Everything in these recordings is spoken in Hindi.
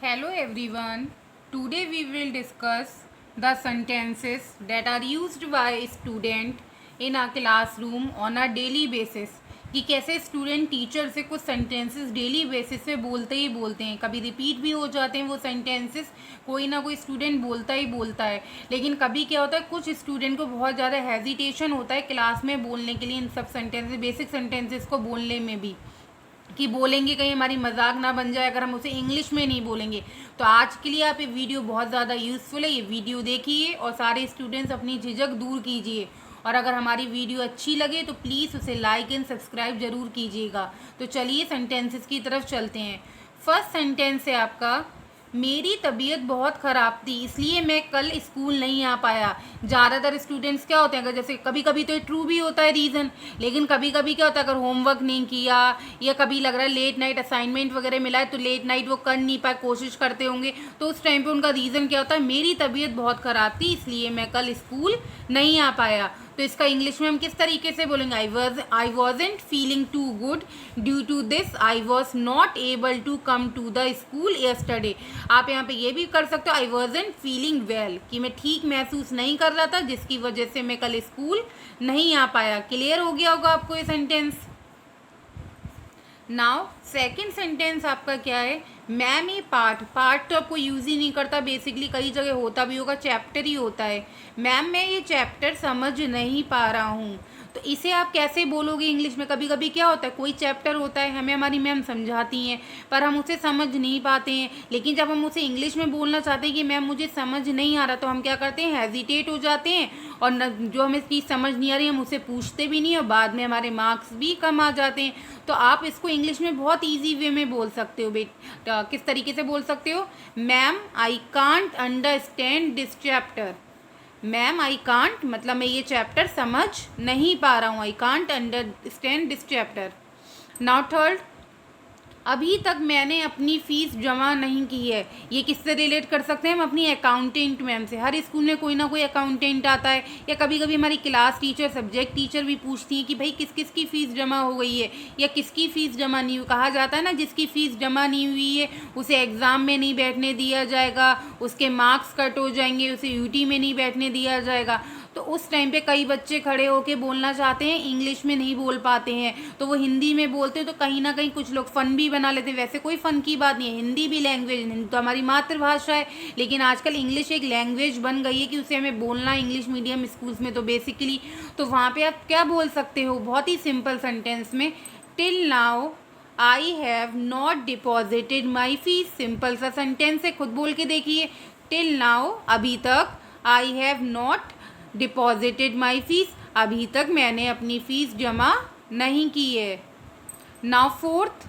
Hello everyone. Today we will discuss the sentences that are used by student in a classroom on a daily basis. कि कैसे स्टूडेंट टीचर से कुछ सेंटेंसेस डेली बेसिस पे बोलते ही बोलते हैं, कभी रिपीट भी हो जाते हैं वो सेंटेंसेस, कोई ना कोई स्टूडेंट बोलता ही बोलता है। लेकिन कभी क्या होता है, कुछ स्टूडेंट को बहुत ज़्यादा हेजिटेशन होता है क्लास में बोलने के लिए, इन सब सेंटेंसेस बेसिक सेंटेंसेस को बोलने में भी, कि बोलेंगे कहीं हमारी मजाक ना बन जाए अगर हम उसे इंग्लिश में नहीं बोलेंगे। तो आज के लिए आप ये वीडियो बहुत ज़्यादा यूज़फुल है, ये वीडियो देखिए और सारे स्टूडेंट्स अपनी झिझक दूर कीजिए। और अगर हमारी वीडियो अच्छी लगे तो प्लीज़ उसे लाइक एंड सब्सक्राइब ज़रूर कीजिएगा। तो चलिए सेंटेंसेस की तरफ चलते हैं। फर्स्ट सेंटेंस है आपका, मेरी तबीयत बहुत ख़राब थी इसलिए मैं कल स्कूल नहीं आ पाया। ज़्यादातर स्टूडेंट्स क्या होते हैं, अगर जैसे कभी कभी तो ये ट्रू भी होता है रीज़न, लेकिन कभी कभी क्या होता है, अगर होमवर्क नहीं किया या कभी लग रहा है लेट नाइट असाइनमेंट वगैरह मिला है तो लेट नाइट वो कर नहीं पाए, कोशिश करते होंगे, तो उस टाइम पे उनका रीज़न क्या होता है, मेरी तबीयत बहुत ख़राब थी इसलिए मैं कल स्कूल नहीं आ पाया। तो इसका इंग्लिश में हम किस तरीके से बोलेंगे, I wasn't feeling too good due to this I was not able to come to the school yesterday. आप यहाँ पे ये भी कर सकते हो, आई वॉजेंट फीलिंग वेल, कि मैं ठीक महसूस नहीं कर रहा था जिसकी वजह से मैं कल स्कूल नहीं आ पाया। क्लियर हो गया होगा आपको ये सेंटेंस। नाउ सेकेंड सेंटेंस आपका क्या है, मैम ये पार्ट तो आपको यूज़ ही नहीं करता, बेसिकली कई जगह होता भी होगा, चैप्टर ही होता है। मैम मैं ये चैप्टर समझ नहीं पा रहा हूँ, तो इसे आप कैसे बोलोगे इंग्लिश में। कभी कभी क्या होता है, कोई चैप्टर होता है हमें हमारी मैम समझाती हैं पर हम उसे समझ नहीं पाते हैं, लेकिन जब हम उसे इंग्लिश में बोलना चाहते हैं कि मैम मुझे समझ नहीं आ रहा, तो हम क्या करते हैं, हेजिटेट हो जाते हैं और जो हमें चीज़ समझ नहीं आ रही हम उसे पूछते भी नहीं और बाद में हमारे मार्क्स भी कम आ जाते हैं। तो आप इसको इंग्लिश में बहुत ईजी वे में बोल सकते हो। बेटा किस तरीके से बोल सकते हो, ma'am I can't understand this chapter. Ma'am I can't मतलब मैं ये चैप्टर समझ नहीं पा रहा हूँ, I can't understand this chapter. Now third, अभी तक मैंने अपनी फ़ीस जमा नहीं की है। ये किससे रिलेट कर सकते हैं हम, अपनी अकाउंटेंट मैम से। हर स्कूल में कोई ना कोई अकाउंटेंट आता है, या कभी कभी हमारी क्लास टीचर सब्जेक्ट टीचर भी पूछती हैं कि भाई किस किस की फ़ीस जमा हो गई है या किसकी फ़ीस जमा नहीं हुई। कहा जाता है ना, जिसकी फ़ीस जमा नहीं हुई है उसे एग्ज़ाम में नहीं बैठने दिया जाएगा, उसके मार्क्स कट हो जाएंगे, उसे यूटी में नहीं बैठने दिया जाएगा। तो उस टाइम पे कई बच्चे खड़े होके बोलना चाहते हैं, इंग्लिश में नहीं बोल पाते हैं, तो वो हिंदी में बोलते हैं, तो कहीं ना कहीं कुछ लोग फ़न भी बना लेते हैं। वैसे कोई फ़न की बात नहीं है, हिंदी भी लैंग्वेज, हिंदी तो हमारी मातृभाषा है, लेकिन आजकल इंग्लिश एक लैंग्वेज बन गई है कि उसे हमें बोलना इंग्लिश मीडियम स्कूल्स में तो बेसिकली। तो वहाँ पर आप क्या बोल सकते हो, बहुत ही सिंपल सेंटेंस में, till now I have not deposited my fees. Simple सा सेंटेंस है, खुद बोल के देखिए, टिल नाउ अभी तक, I have not deposited my fees अभी तक मैंने अपनी फ़ीस जमा नहीं की है। Now fourth,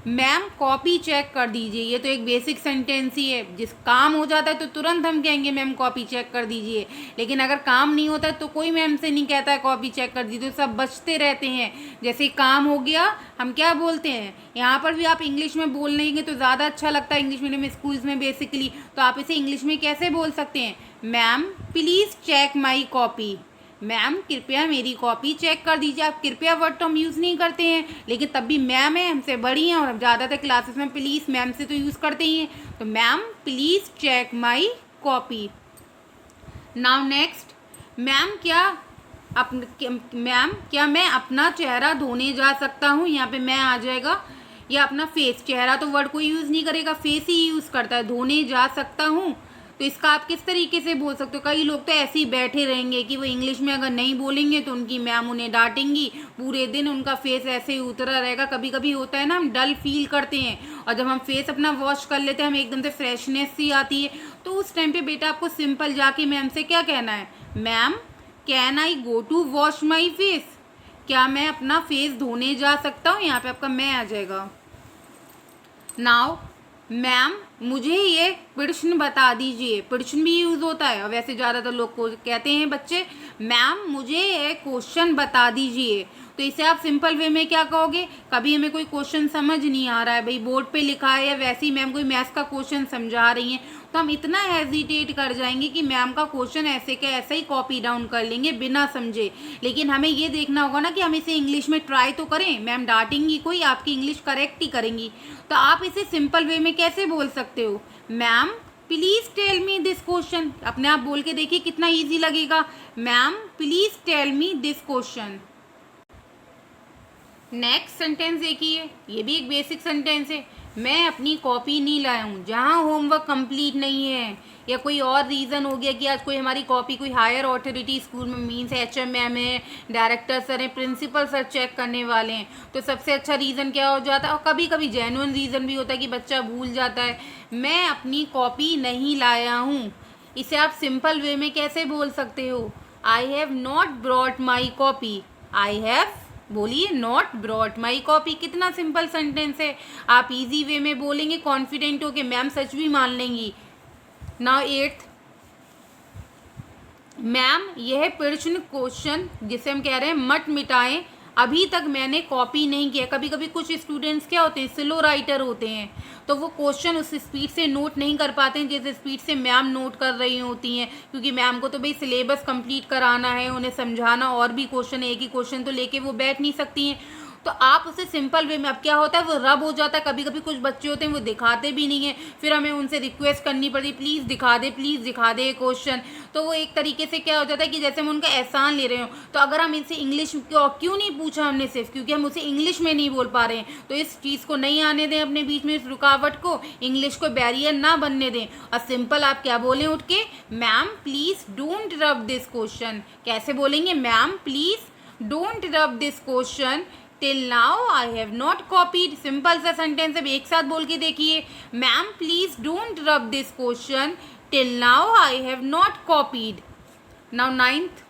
ma'am copy check कर दीजिए। ये तो एक बेसिक सेंटेंस ही है, जिस काम हो जाता है तो तुरंत हम कहेंगे मैम कॉपी चेक कर दीजिए, लेकिन अगर काम नहीं होता है तो कोई मैम से नहीं कहता है कॉपी चेक कर दीजिए, तो सब बचते रहते हैं। जैसे काम हो गया हम क्या बोलते हैं, यहाँ पर भी आप इंग्लिश में बोल लेंगे तो ज़्यादा अच्छा लगता है इंग्लिश मीडियम स्कूल्स में बेसिकली। तो आप इसे इंग्लिश में कैसे बोल सकते हैं, ma'am please check my copy. Ma'am कृपया मेरी कॉपी चेक कर दीजिए। आप कृपया वर्ड तो हम यूज़ नहीं करते हैं, लेकिन तब भी मैम है, हमसे बड़ी हैं और हम ज़्यादातर क्लासेस में प्लीज़ मैम से तो यूज़ करते ही हैं। तो ma'am please check my copy. Now next, ma'am क्या मैं अपना चेहरा धोने जा सकता हूँ। यहाँ पे मैं आ जाएगा, या अपना फेस, चेहरा तो वर्ड कोई यूज़ नहीं करेगा, फेस ही यूज़ करता है, धोने जा सकता हूँ। तो इसका आप किस तरीके से बोल सकते हो। कई लोग तो ऐसे ही बैठे रहेंगे कि वो इंग्लिश में अगर नहीं बोलेंगे तो उनकी मैम उन्हें डांटेंगी, पूरे दिन उनका फेस ऐसे ही उतरा रहेगा। कभी कभी होता है ना, हम डल फील करते हैं और जब हम फेस अपना वॉश कर लेते हैं हमें एकदम से फ्रेशनेस सी आती है। तो उस टाइम पे बेटा आपको सिंपल जाके मैम से क्या कहना है, ma'am can I go to wash my face. क्या मैं अपना फेस धोने जा सकता हूँ, यहाँ पे आपका मैं आ जाएगा। नाउ मैम मुझे ये प्रश्न बता दीजिए। प्रश्न भी यूज़ होता है और वैसे ज़्यादातर लोग को कहते हैं बच्चे, मैम मुझे ये क्वेश्चन बता दीजिए। तो इसे आप सिंपल वे में क्या कहोगे, कभी हमें कोई क्वेश्चन समझ नहीं आ रहा है, भाई बोर्ड पे लिखा है या वैसे ही मैम कोई मैथ्स का क्वेश्चन समझा रही हैं, तो हम इतना हेजिटेट कर जाएंगे कि मैम का क्वेश्चन ऐसे का ऐसा ही कॉपी डाउन कर लेंगे बिना समझे। लेकिन हमें ये देखना होगा ना कि हम इसे इंग्लिश में ट्राई तो करें, मैम डांटेंगी कोई, आपकी इंग्लिश करेक्ट ही करेंगी। तो आप इसे सिंपल वे में कैसे बोल सकते हो, ma'am please tell me this question. अपने आप बोल के देखिए कितना ईजी लगेगा, ma'am please tell me this question. Next sentence देखिए, ये भी एक बेसिक सेंटेंस है, मैं अपनी कॉपी नहीं लाया हूँ। जहाँ होमवर्क कंप्लीट नहीं है या कोई और रीज़न हो गया कि आज कोई हमारी कॉपी कोई हायर अथॉरिटी स्कूल में मीन्स HM मैम है, डायरेक्टर सर हैं, प्रिंसिपल सर चेक करने वाले हैं, तो सबसे अच्छा रीज़न क्या हो जाता है, और कभी कभी जेन्युइन रीज़न भी होता है कि बच्चा भूल जाता है, मैं अपनी कॉपी नहीं लाया हूँ। इसे आप सिंपल वे में कैसे बोल सकते हो, आई have not brought my copy. I have बोलिए नॉट ब्रॉट माई कॉपी, कितना सिंपल सेंटेंस है। आप इजी वे में बोलेंगे कॉन्फिडेंट हो के, मैम सच भी मान लेंगी। नाउ 8th, मैम यह प्रश्न क्वेश्चन जिसे हम कह रहे हैं मत मिटाएं, अभी तक मैंने कॉपी नहीं किया। कभी कभी कुछ स्टूडेंट्स क्या होते हैं, स्लो राइटर होते हैं, तो वो क्वेश्चन उस स्पीड से नोट नहीं कर पाते हैं जिस स्पीड से मैम नोट कर रही होती हैं, क्योंकि मैम को तो भाई सिलेबस कंप्लीट कराना है, उन्हें समझाना, और भी क्वेश्चन, एक ही क्वेश्चन तो लेके वो बैठ नहीं सकती हैं। तो आप उसे सिंपल वे में, अब क्या होता है वो रब हो जाता है, कभी कभी कुछ बच्चे होते हैं वो दिखाते भी नहीं है, फिर हमें उनसे रिक्वेस्ट करनी पड़ती प्लीज़ दिखा दे, प्लीज़ दिखा दे क्वेश्चन। तो वो एक तरीके से क्या हो जाता है कि जैसे हम उनका एहसान ले रहे हो। तो अगर हम इनसे इंग्लिश क्यों नहीं पूछा हमने, सिर्फ क्योंकि हम उसे इंग्लिश में नहीं बोल पा रहे हैं, तो इस चीज़ को नहीं आने दें अपने बीच में, इस रुकावट को, इंग्लिश को बैरियर ना बनने दें, और सिंपल आप क्या बोलें उठ के, ma'am please don't rub this question. कैसे बोलेंगे, ma'am please don't rub this question till now I have not copied. Simple सा सेंटेंस है, एक साथ बोल के देखिए, ma'am please don't rub this question till now I have not copied. Now 9th,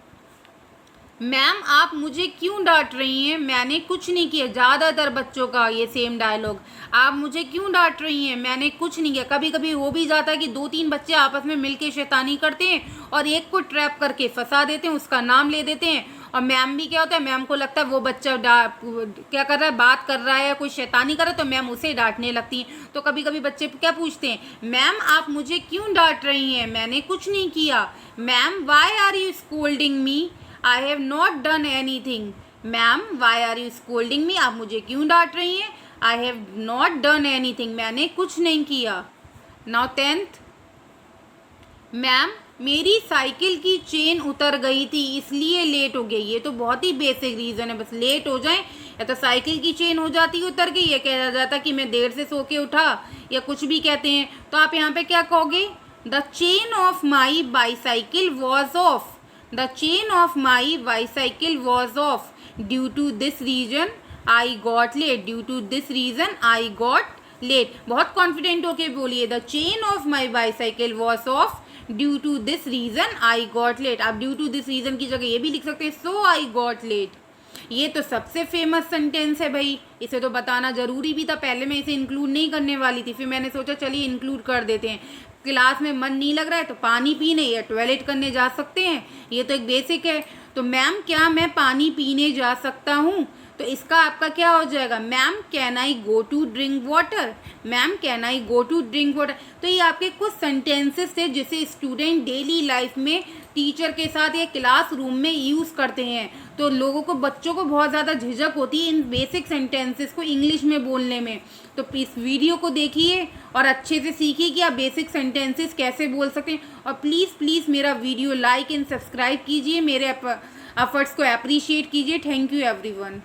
ma'am आप मुझे क्यों डांट रही हैं, मैंने कुछ नहीं किया। ज़्यादातर बच्चों का ये सेम डायलॉग, आप मुझे क्यों डांट रही हैं, मैंने कुछ नहीं किया। कभी कभी हो भी जाता है कि 2-3 बच्चे आपस में मिलके शैतानी करते हैं और एक को ट्रैप करके फंसा देते हैं, उसका नाम ले देते हैं, और मैम भी क्या होता है, मैम को लगता है वो बच्चा क्या कर रहा है, बात कर रहा है या कोई शैतानी कर रहा है, तो मैम उसे डांटने लगती हैं। तो कभी कभी बच्चे क्या पूछते हैं, मैम आप मुझे क्यों डांट रही हैं, मैंने कुछ नहीं किया। Ma'am why are you scolding me, I have not done any thing. Ma'am why are you scolding me, आप मुझे क्यों डांट रही हैं, I have not done any thing, मैंने कुछ नहीं किया। नाउ 10th, मैम मेरी साइकिल की चेन उतर गई थी इसलिए लेट हो गई। ये तो बहुत ही बेसिक रीज़न है, बस लेट हो जाए या तो साइकिल की चेन हो जाती उतर गई, या कहा जाता कि मैं देर से सो के उठा, या कुछ भी कहते हैं। तो आप यहाँ पे क्या कहोगे, the chain of my bicycle was off. The chain of my bicycle was off due to this reason I got late. Due to this reason I got late. बहुत कॉन्फिडेंट होके बोलिए, the chain of my bicycle was off due to this reason I got late. आप ड्यू टू दिस रीजन की जगह ये भी लिख सकते हैं, सो आई गॉट लेट। ये तो सबसे फेमस सेंटेंस है भाई, इसे तो बताना जरूरी भी था। पहले मैं इसे इंक्लूड नहीं करने वाली थी, फिर मैंने सोचा चलिए इंक्लूड कर देते हैं। क्लास में मन नहीं लग रहा है तो पानी पीने या टॉयलेट करने जा सकते हैं, ये तो एक बेसिक है। तो मैम क्या मैं पानी पीने जा सकता हूँ, तो इसका आपका क्या हो जाएगा, ma'am can I go to drink water. Ma'am can I go to drink water. तो ये आपके कुछ सेंटेंसेस थे जिसे स्टूडेंट डेली लाइफ में टीचर के साथ या क्लास रूम में यूज़ करते हैं। तो लोगों को, बच्चों को बहुत ज़्यादा झिझक होती है इन बेसिक सेंटेंसेस को इंग्लिश में बोलने में। तो इस वीडियो को देखिए और अच्छे से सीखिए कि आप बेसिक सेंटेंसेस कैसे बोल सकते हैं। और प्लीज़ मेरा वीडियो लाइक एंड सब्सक्राइब कीजिए, मेरे एफर्ट्स को अप्रिशिएट कीजिए। Thank you everyone.